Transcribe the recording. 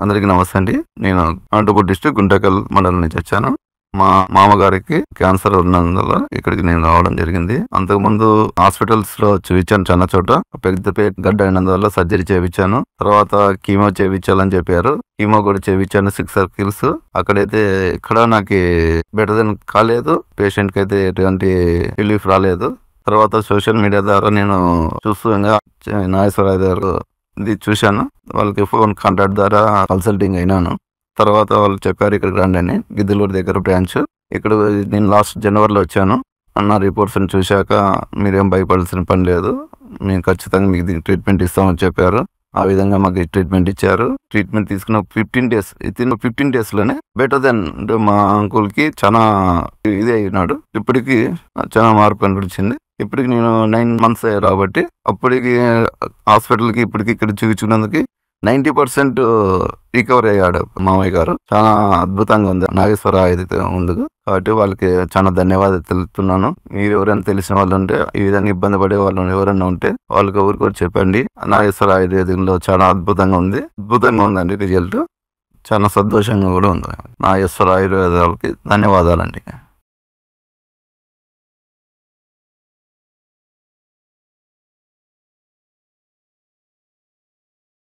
అందరికీ నమస్తే అండి. నేను అనంతపురం డిస్ట్రిక్ట్ గుంటకల్ మండలం నుంచి వచ్చాను. మా మామగారికి క్యాన్సర్ ఉన్నందువల్ల ఇక్కడికి నేను రావడం జరిగింది. అంతకుముందు హాస్పిటల్స్ లో చూపించాను చాలా చోట. పెద్ద గడ్డ అయినందువల్ల సర్జరీ చేయించాను. తర్వాత కీమో చేయించాలని చెప్పారు. కీమో కూడా చేయించాను 6 సర్కిల్స్. అక్కడైతే ఎక్కడ నాకు బెటర్ దెన్ కాలేదు. పేషెంట్ కి అయితే ఎటువంటి రిలీఫ్ రాలేదు. తర్వాత సోషల్ మీడియా ద్వారా నేను చూస్తూ నాగేశ్వరరావు గారు ఇది చూశాను. వాళ్ళకి ఫోన్ కాంటాక్ట్ ద్వారా కన్సల్టింగ్ అయినాను. తర్వాత వాళ్ళు చెప్పారు ఇక్కడికి రండి అని. గిద్దలూరు దగ్గర బ్రాంచ్. ఇక్కడ నేను లాస్ట్ జనవరిలో వచ్చాను. నా రిపోర్ట్స్ చూశాక మీరేం భయపడాల్సిన పని లేదు, మేము ఖచ్చితంగా మీకు ట్రీట్మెంట్ ఇస్తామని చెప్పారు. ఆ విధంగా మాకు ట్రీట్మెంట్ ఇచ్చారు. ట్రీట్మెంట్ తీసుకున్న 15 days, 15 days లోనే బెటర్ దెన్ మా అంకుల్ కి చాలా ఇదే అయినాడు. ఇప్పటికి చాలా మార్పు కనిపించింది. ఇప్పటికి నేను 9 months అయ్యారు కాబట్టి అప్పటికి హాస్పిటల్కి ఇప్పటికి ఇక్కడ చూపించుకున్నందుకు 90% రికవర్ అయ్యాడు మామయ్య గారు. చాలా అద్భుతంగా ఉంది నాగేశ్వర ఏదైతే ఉండదు కాబట్టి వాళ్ళకి చాలా ధన్యవాదాలు తెలుపుతున్నాను. మీరు ఎవరైనా తెలిసిన వాళ్ళు ఉంటే, ఈ విధంగా ఇబ్బంది పడే వాళ్ళు ఎవరైనా ఉంటే వాళ్ళకి ఎవరికి కూడా చెప్పండి. నాగేశ్వర ఆయుర్వేదంలో చాలా అద్భుతంగా ఉందండి రిజల్ట్. చాలా సంతోషంగా కూడా ఉంది. నాగేశ్వర ఆయుర్వేదాలకి ధన్యవాదాలండి.